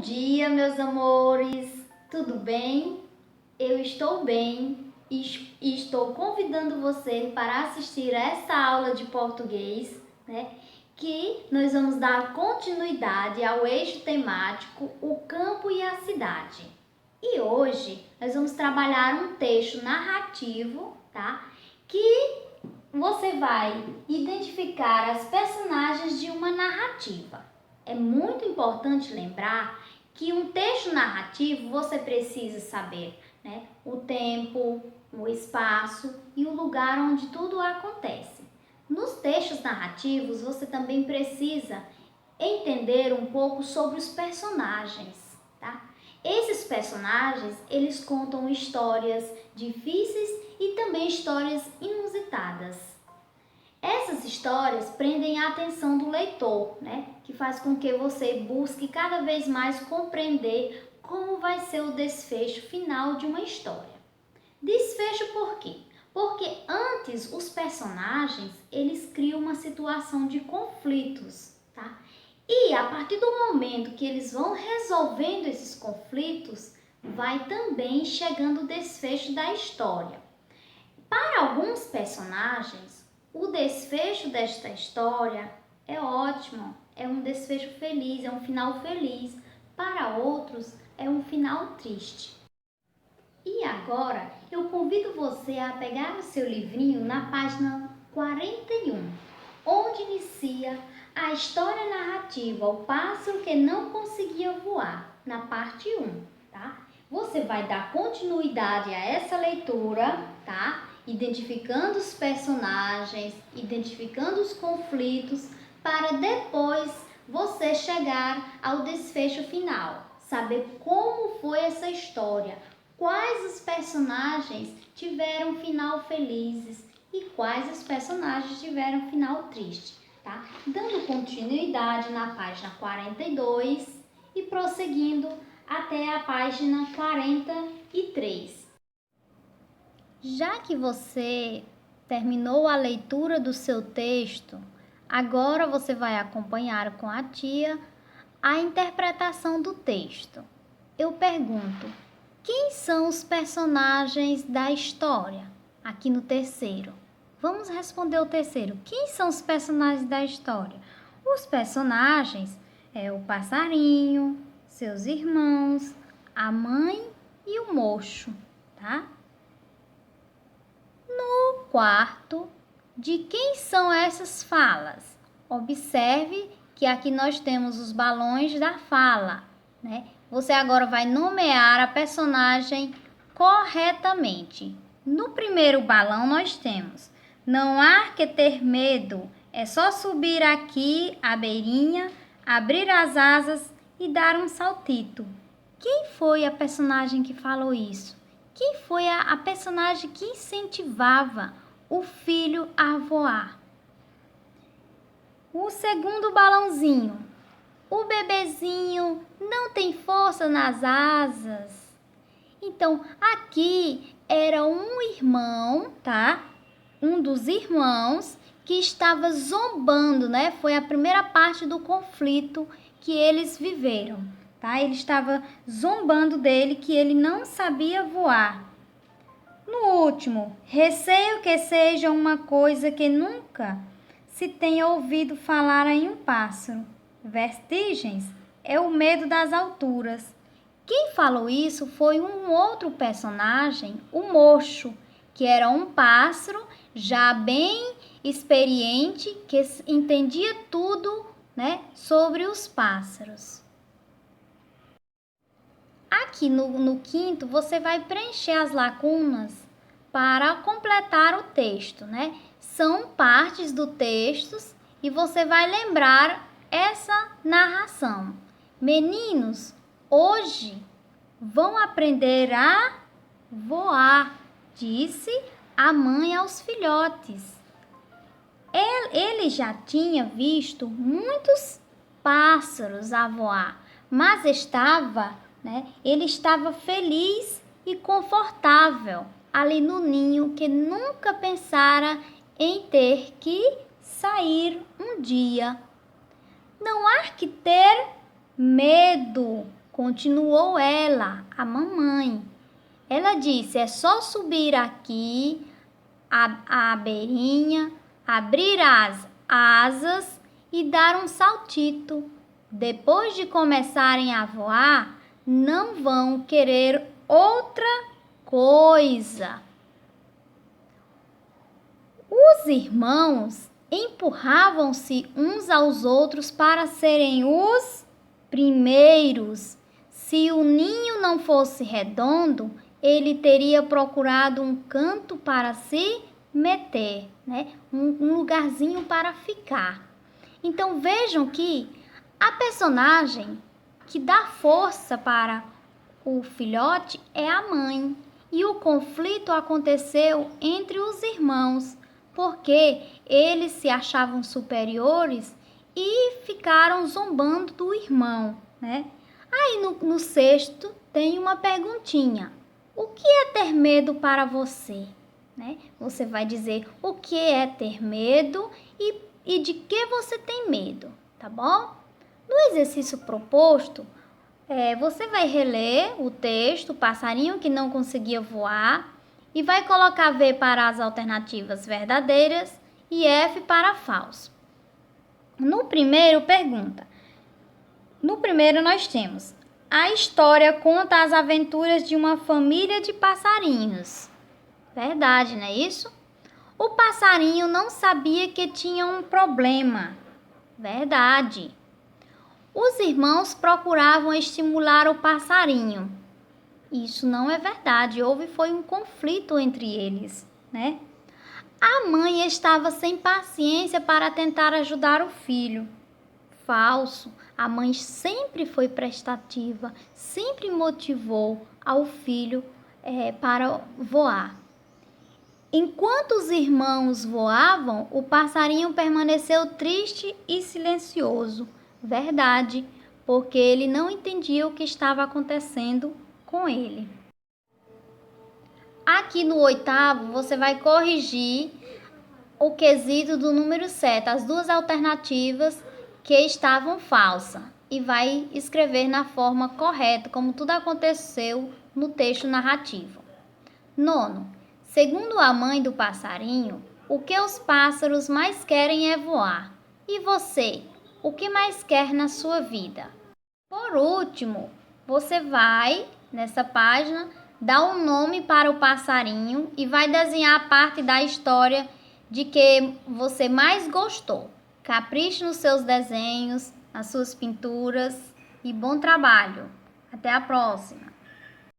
dia, meus amores! Tudo bem? Eu estou bem e estou convidando você para assistir essa aula de português, que nós vamos dar continuidade ao eixo temático O Campo e a Cidade. E hoje nós vamos trabalhar um texto narrativo, que você vai identificar as personagens de uma narrativa. É muito importante lembrar que um texto narrativo você precisa saber, o tempo, o espaço e o lugar onde tudo acontece. Nos textos narrativos você também precisa entender um pouco sobre os personagens, Esses personagens, eles contam histórias difíceis e também histórias inusitadas. Essas histórias prendem a atenção do leitor, que faz com que você busque cada vez mais compreender como vai ser o desfecho final de uma história. Desfecho por quê? Porque antes os personagens, eles criam uma situação de conflitos, E a partir do momento que eles vão resolvendo esses conflitos, vai também chegando o desfecho da história. Para alguns personagens, o desfecho desta história é ótimo, é um desfecho feliz, é um final feliz. Para outros, é um final triste. E agora, eu convido você a pegar o seu livrinho na página 41, onde inicia a história narrativa O Pássaro que Não Conseguia Voar, na parte 1, Você vai dar continuidade a essa leitura, Identificando os personagens, identificando os conflitos, para depois você chegar ao desfecho final. Saber como foi essa história, quais os personagens tiveram final felizes e quais os personagens tiveram final triste, Dando continuidade na página 42 e prosseguindo até a página 43. Já que você terminou a leitura do seu texto, agora você vai acompanhar com a tia a interpretação do texto. Eu pergunto: quem são os personagens da história? Aqui no terceiro. Vamos responder o terceiro. Quem são os personagens da história? Os personagens é o passarinho, seus irmãos, a mãe e o mocho, No quarto, de quem são essas falas? Observe que aqui nós temos os balões da fala, Você agora vai nomear a personagem corretamente. No primeiro balão nós temos: não há que ter medo, é só subir aqui a beirinha, abrir as asas e dar um saltito. Quem foi a personagem que falou isso? Quem foi a personagem que incentivava o filho a voar? O segundo balãozinho: o bebezinho não tem força nas asas. Então, aqui era um irmão, Um dos irmãos que estava zombando, Foi a primeira parte do conflito que eles viveram, Ele estava zombando dele, que ele não sabia voar. No último, receio que seja uma coisa que nunca se tenha ouvido falar em um pássaro. Vertigens é o medo das alturas. Quem falou isso foi um outro personagem, o mocho, que era um pássaro já bem experiente, que entendia tudo, sobre os pássaros. Aqui no quinto, você vai preencher as lacunas para completar o texto, São partes do texto e você vai lembrar essa narração. Meninos, hoje vão aprender a voar, disse a mãe aos filhotes. Ele já tinha visto muitos pássaros a voar, mas ele estava feliz e confortável ali no ninho, que nunca pensara em ter que sair um dia. Não há que ter medo, continuou ela, a mamãe. Ela disse: é só subir aqui a beirinha, abrir as asas e dar um saltito. Depois de começarem a voar, não vão querer outra coisa. Os irmãos empurravam-se uns aos outros para serem os primeiros. Se o ninho não fosse redondo, ele teria procurado um canto para se meter, né? Um lugarzinho para ficar. Então vejam que a personagem que dá força para o filhote é a mãe. E o conflito aconteceu entre os irmãos, porque eles se achavam superiores e ficaram zombando do irmão, né? Aí no sexto tem uma perguntinha. O que é ter medo para você? Né? Você vai dizer o que é ter medo e de que você tem medo, tá bom? No exercício proposto, você vai reler o texto, o passarinho que não conseguia voar, e vai colocar V para as alternativas verdadeiras e F para falso. No primeiro, pergunta. No primeiro nós temos: a história conta as aventuras de uma família de passarinhos. Verdade, não é isso? O passarinho não sabia que tinha um problema. Verdade. Os irmãos procuravam estimular o passarinho. Isso não é verdade. Foi um conflito entre eles, né? A mãe estava sem paciência para tentar ajudar o filho. Falso. A mãe sempre foi prestativa, sempre motivou ao filho para voar. Enquanto os irmãos voavam, o passarinho permaneceu triste e silencioso. Verdade, porque ele não entendia o que estava acontecendo com ele. Aqui no oitavo, você vai corrigir o quesito do número 7, as duas alternativas que estavam falsas, e vai escrever na forma correta, como tudo aconteceu no texto narrativo. Nono, segundo a mãe do passarinho, o que os pássaros mais querem é voar. E você, o que mais quer na sua vida? Por último, você vai, nessa página, dar um nome para o passarinho e vai desenhar a parte da história de que você mais gostou. Capriche nos seus desenhos, nas suas pinturas e bom trabalho. Até a próxima!